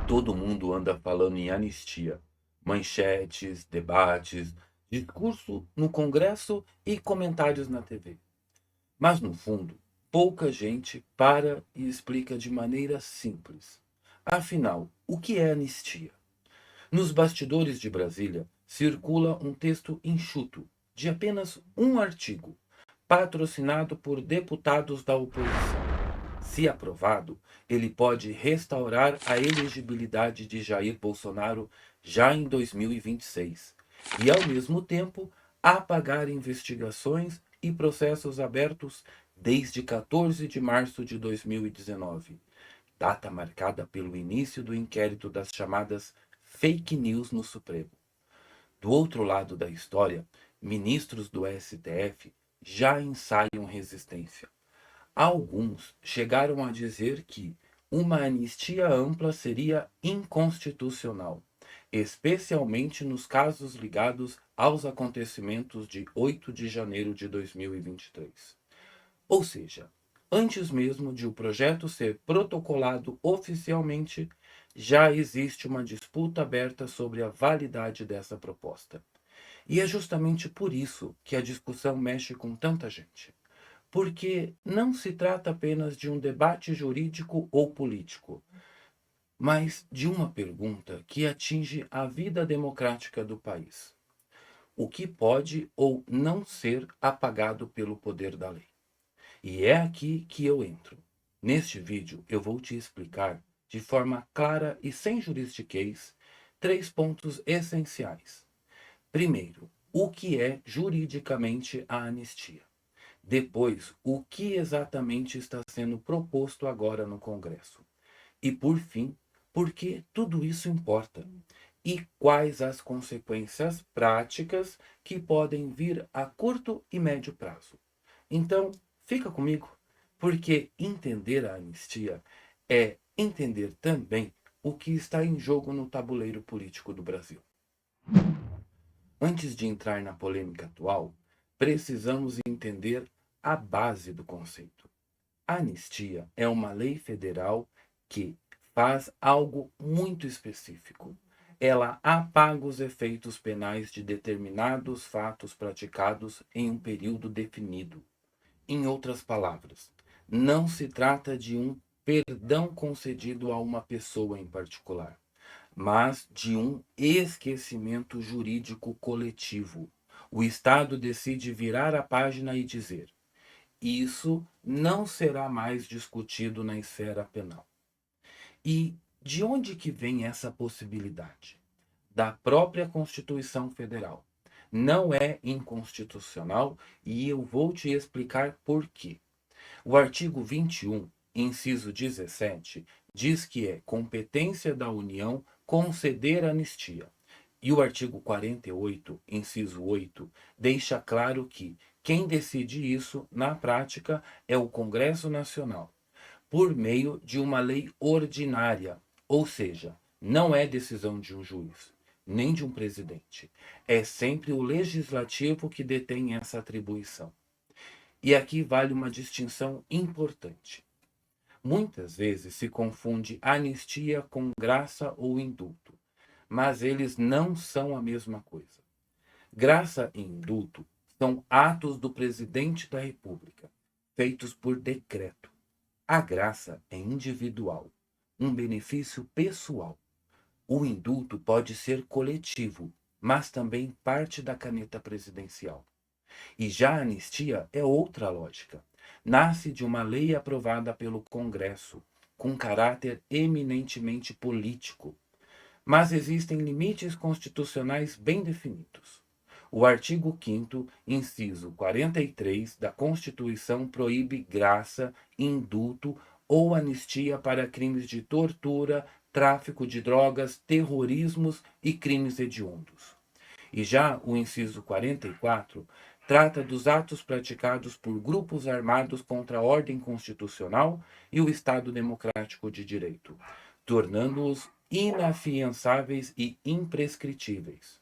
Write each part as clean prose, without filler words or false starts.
Todo mundo anda falando em anistia. Manchetes, debates, discurso no Congresso e comentários na TV. Mas, no fundo, pouca gente para e explica de maneira simples. Afinal, o que é anistia? Nos bastidores de Brasília circula um texto enxuto, de apenas um artigo, patrocinado por deputados da oposição. Se aprovado, ele pode restaurar a elegibilidade de Jair Bolsonaro já em 2026 e, ao mesmo tempo, apagar investigações e processos abertos desde 14 de março de 2019, data marcada pelo início do inquérito das chamadas fake news no Supremo. Do outro lado da história, ministros do STF já ensaiam resistência. Alguns chegaram a dizer que uma anistia ampla seria inconstitucional, especialmente nos casos ligados aos acontecimentos de 8 de janeiro de 2023. Ou seja, antes mesmo de o projeto ser protocolado oficialmente, já existe uma disputa aberta sobre a validade dessa proposta. E é justamente por isso que a discussão mexe com tanta gente. Porque não se trata apenas de um debate jurídico ou político, mas de uma pergunta que atinge a vida democrática do país: o que pode ou não ser apagado pelo poder da lei? E é aqui que eu entro. Neste vídeo, eu vou te explicar, de forma clara e sem juridiquês, 3 pontos essenciais. Primeiro, o que é juridicamente a anistia? Depois, o que exatamente está sendo proposto agora no Congresso? E, por fim, por que tudo isso importa? E quais as consequências práticas que podem vir a curto e médio prazo? Então, fica comigo, porque entender a anistia é entender também o que está em jogo no tabuleiro político do Brasil. Antes de entrar na polêmica atual, precisamos entender a base do conceito. A anistia é uma lei federal que faz algo muito específico. Ela apaga os efeitos penais de determinados fatos praticados em um período definido. Em outras palavras, não se trata de um perdão concedido a uma pessoa em particular, mas de um esquecimento jurídico coletivo. O Estado decide virar a página e dizer: isso não será mais discutido na esfera penal. E de onde que vem essa possibilidade? Da própria Constituição Federal. Não é inconstitucional e eu vou te explicar por quê. O artigo 21, inciso 17, diz que é competência da União conceder anistia. E o artigo 48, inciso 8, deixa claro que quem decide isso, na prática, é o Congresso Nacional, por meio de uma lei ordinária, ou seja, não é decisão de um juiz, nem de um presidente. É sempre o legislativo que detém essa atribuição. E aqui vale uma distinção importante. Muitas vezes se confunde anistia com graça ou indulto, mas eles não são a mesma coisa. Graça e indulto são atos do presidente da República, feitos por decreto. A graça é individual, um benefício pessoal. O indulto pode ser coletivo, mas também parte da caneta presidencial. E já a anistia é outra lógica. Nasce de uma lei aprovada pelo Congresso, com caráter eminentemente político. Mas existem limites constitucionais bem definidos. O artigo 5º, inciso 43 da Constituição proíbe graça, indulto ou anistia para crimes de tortura, tráfico de drogas, terrorismos e crimes hediondos. E já o inciso 44 trata dos atos praticados por grupos armados contra a ordem constitucional e o Estado democrático de direito, tornando-os inafiançáveis e imprescritíveis.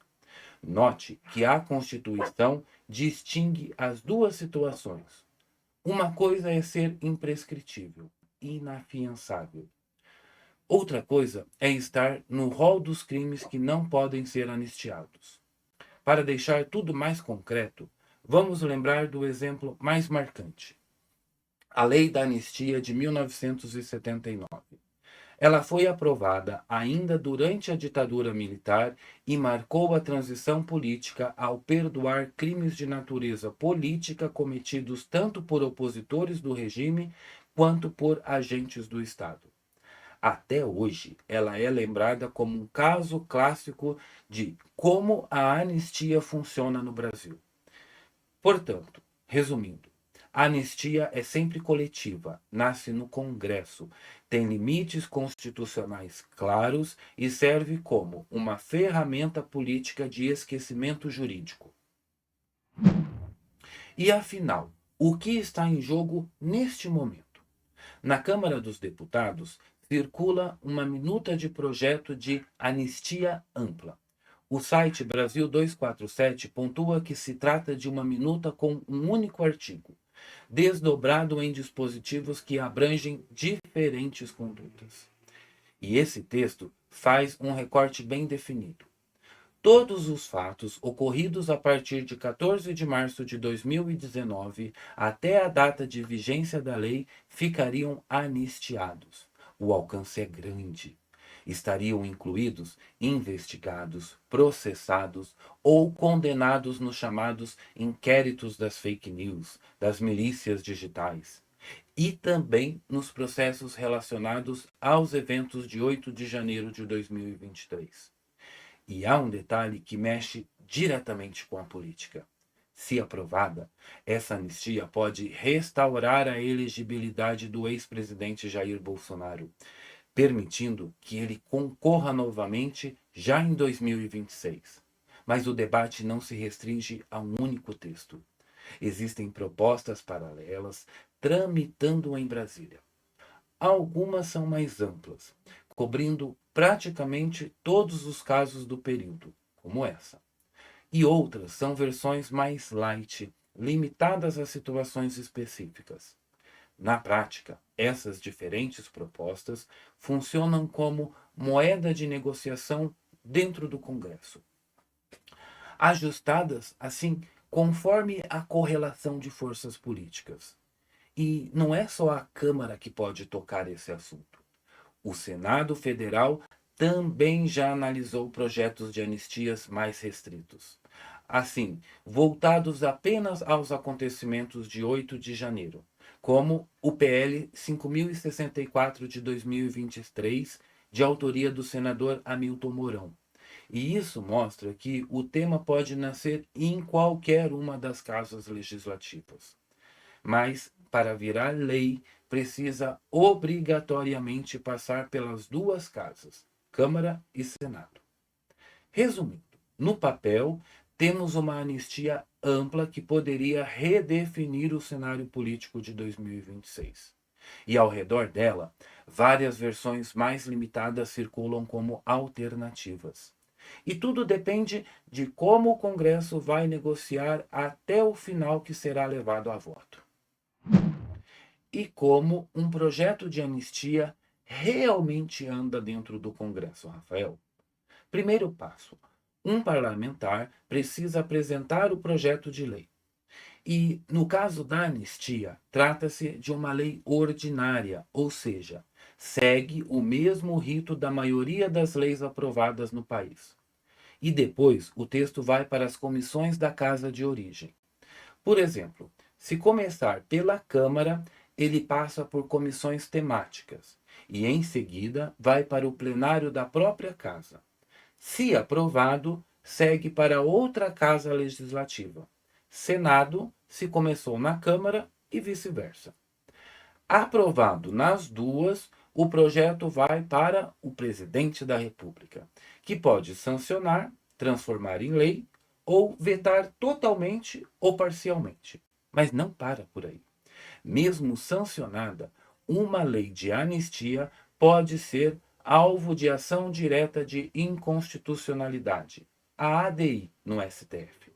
Note que a Constituição distingue as duas situações. Uma coisa é ser imprescritível, inafiançável. Outra coisa é estar no rol dos crimes que não podem ser anistiados. Para deixar tudo mais concreto, vamos lembrar do exemplo mais marcante: a Lei da Anistia de 1979. Ela foi aprovada ainda durante a ditadura militar e marcou a transição política ao perdoar crimes de natureza política cometidos tanto por opositores do regime quanto por agentes do Estado. Até hoje, ela é lembrada como um caso clássico de como a anistia funciona no Brasil. Portanto, resumindo, a anistia é sempre coletiva, nasce no Congresso, tem limites constitucionais claros e serve como uma ferramenta política de esquecimento jurídico. E afinal, o que está em jogo neste momento? Na Câmara dos Deputados circula uma minuta de projeto de anistia ampla. O site Brasil 247 pontua que se trata de uma minuta com um único artigo, desdobrado em dispositivos que abrangem diferentes condutas. E esse texto faz um recorte bem definido. Todos os fatos ocorridos a partir de 14 de março de 2019 até a data de vigência da lei ficariam anistiados. O alcance é grande. Estariam incluídos investigados, processados ou condenados nos chamados inquéritos das fake news, das milícias digitais, e também nos processos relacionados aos eventos de 8 de janeiro de 2023. E há um detalhe que mexe diretamente com a política. Se aprovada, essa anistia pode restaurar a elegibilidade do ex-presidente Jair Bolsonaro, permitindo que ele concorra novamente já em 2026. Mas o debate não se restringe a um único texto. Existem propostas paralelas tramitando em Brasília. Algumas são mais amplas, cobrindo praticamente todos os casos do período, como essa. E outras são versões mais light, limitadas a situações específicas. Na prática, essas diferentes propostas funcionam como moeda de negociação dentro do Congresso, ajustadas, assim, conforme a correlação de forças políticas. E não é só a Câmara que pode tocar esse assunto. O Senado Federal também já analisou projetos de anistias mais restritos. Assim, voltados apenas aos acontecimentos de 8 de janeiro, como o PL 5064 de 2023, de autoria do senador Hamilton Mourão. E isso mostra que o tema pode nascer em qualquer uma das casas legislativas. Mas, para virar lei, precisa obrigatoriamente passar pelas duas casas, Câmara e Senado. Resumindo, no papel, temos uma anistia ampla que poderia redefinir o cenário político de 2026. E ao redor dela, várias versões mais limitadas circulam como alternativas. E tudo depende de como o Congresso vai negociar até o final que será levado a voto. E como um projeto de anistia realmente anda dentro do Congresso, Rafael? Primeiro passo: um parlamentar precisa apresentar o projeto de lei. E, no caso da anistia, trata-se de uma lei ordinária, ou seja, segue o mesmo rito da maioria das leis aprovadas no país. E depois o texto vai para as comissões da casa de origem. Por exemplo, se começar pela Câmara, ele passa por comissões temáticas e, em seguida, vai para o plenário da própria casa. Se aprovado, segue para outra casa legislativa. Senado, se começou na Câmara e vice-versa. Aprovado nas duas, o projeto vai para o presidente da República, que pode sancionar, transformar em lei ou vetar totalmente ou parcialmente. Mas não para por aí. Mesmo sancionada, uma lei de anistia pode ser alvo de ação direta de inconstitucionalidade, a ADI, no STF.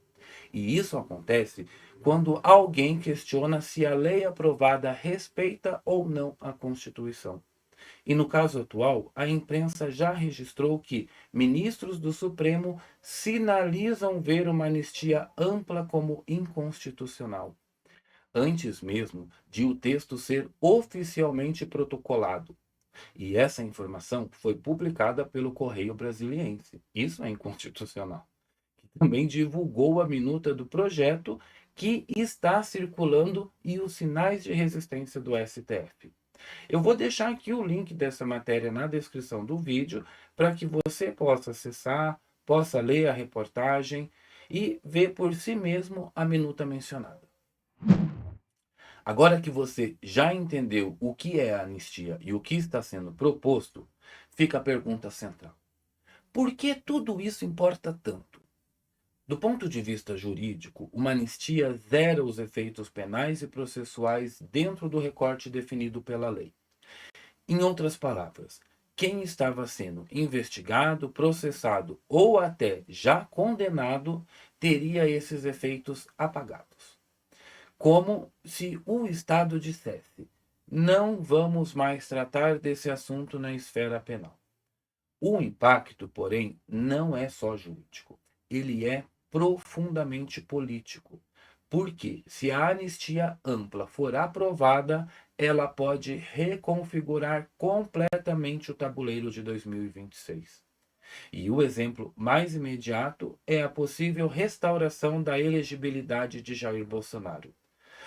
E isso acontece quando alguém questiona se a lei aprovada respeita ou não a Constituição. E no caso atual, a imprensa já registrou que ministros do Supremo sinalizam ver uma anistia ampla como inconstitucional, antes mesmo de o texto ser oficialmente protocolado. E essa informação foi publicada pelo Correio Brasiliense. Isso é inconstitucional. Também divulgou a minuta do projeto que está circulando e os sinais de resistência do STF. Eu vou deixar aqui o link dessa matéria na descrição do vídeo para que você possa acessar, possa ler a reportagem e ver por si mesmo a minuta mencionada. Agora que você já entendeu o que é a anistia e o que está sendo proposto, fica a pergunta central: por que tudo isso importa tanto? Do ponto de vista jurídico, uma anistia zera os efeitos penais e processuais dentro do recorte definido pela lei. Em outras palavras, quem estava sendo investigado, processado ou até já condenado teria esses efeitos apagados. Como se o Estado dissesse: não vamos mais tratar desse assunto na esfera penal. O impacto, porém, não é só jurídico, ele é profundamente político. Porque, se a anistia ampla for aprovada, ela pode reconfigurar completamente o tabuleiro de 2026. E o exemplo mais imediato é a possível restauração da elegibilidade de Jair Bolsonaro.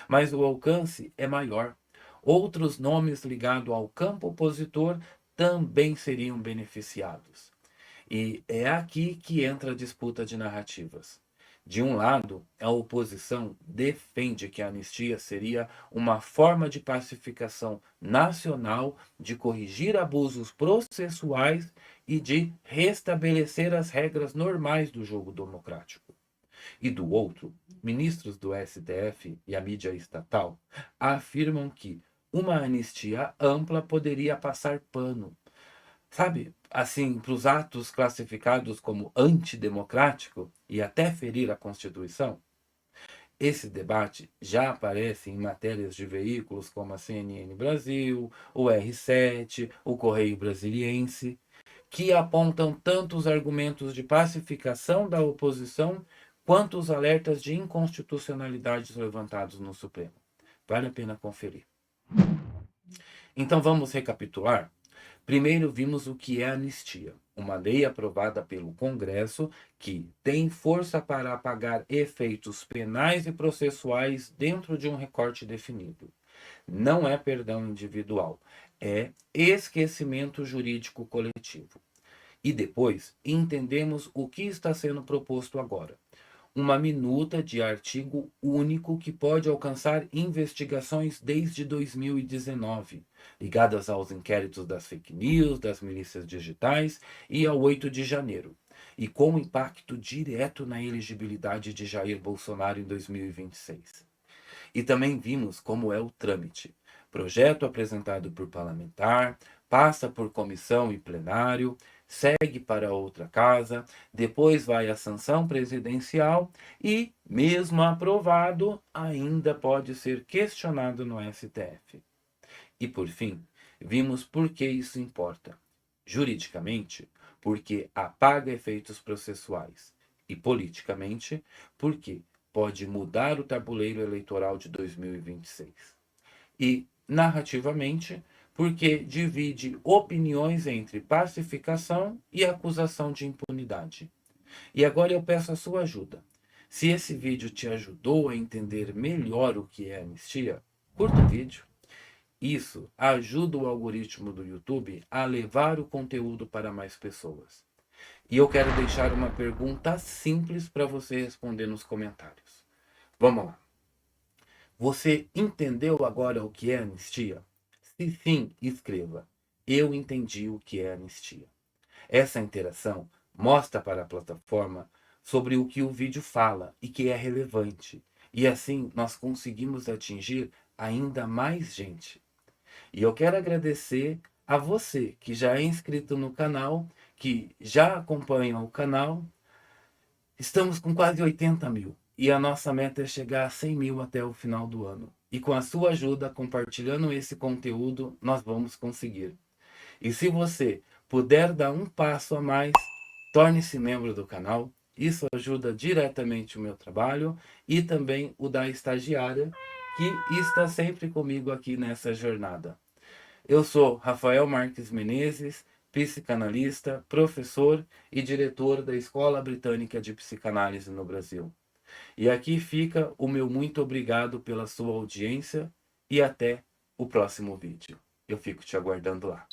Mas o alcance é maior. Outros nomes ligados ao campo opositor também seriam beneficiados. E é aqui que entra a disputa de narrativas. De um lado, a oposição defende que a anistia seria uma forma de pacificação nacional, de corrigir abusos processuais e de restabelecer as regras normais do jogo democrático. E do outro, ministros do STF e a mídia estatal afirmam que uma anistia ampla poderia passar pano, sabe, assim, para os atos classificados como antidemocrático e até ferir a Constituição. Esse debate já aparece em matérias de veículos como a CNN Brasil, o R7, o Correio Brasiliense, que apontam tanto os argumentos de pacificação da oposição quanto os alertas de inconstitucionalidades levantados no Supremo. Vale a pena conferir. Então vamos recapitular? Primeiro vimos o que é anistia, uma lei aprovada pelo Congresso que tem força para apagar efeitos penais e processuais dentro de um recorte definido. Não é perdão individual, é esquecimento jurídico coletivo. E depois entendemos o que está sendo proposto agora: uma minuta de artigo único que pode alcançar investigações desde 2019, ligadas aos inquéritos das fake news, das milícias digitais e ao 8 de janeiro, e com impacto direto na elegibilidade de Jair Bolsonaro em 2026. E também vimos como é o trâmite. Projeto apresentado por parlamentar, passa por comissão e plenário, segue para outra casa, depois vai à sanção presidencial e, mesmo aprovado, ainda pode ser questionado no STF. E por fim, vimos por que isso importa. Juridicamente, porque apaga efeitos processuais. E politicamente, porque pode mudar o tabuleiro eleitoral de 2026. E, narrativamente, porque divide opiniões entre pacificação e acusação de impunidade. E agora eu peço a sua ajuda. Se esse vídeo te ajudou a entender melhor o que é anistia, curta o vídeo. Isso ajuda o algoritmo do YouTube a levar o conteúdo para mais pessoas. E eu quero deixar uma pergunta simples para você responder nos comentários. Vamos lá. Você entendeu agora o que é anistia? Se sim, escreva: eu entendi o que é anistia. Essa interação mostra para a plataforma sobre o que o vídeo fala e que é relevante. E assim nós conseguimos atingir ainda mais gente. E eu quero agradecer a você que já é inscrito no canal, que já acompanha o canal. Estamos com quase 80 mil e a nossa meta é chegar a 100 mil até o final do ano. E com a sua ajuda, compartilhando esse conteúdo, nós vamos conseguir. E se você puder dar um passo a mais, torne-se membro do canal. Isso ajuda diretamente o meu trabalho e também o da estagiária, que está sempre comigo aqui nessa jornada. Eu sou Rafael Marques Menezes, psicanalista, professor e diretor da Escola Britânica de Psicanálise no Brasil. E aqui fica o meu muito obrigado pela sua audiência e até o próximo vídeo. Eu fico te aguardando lá.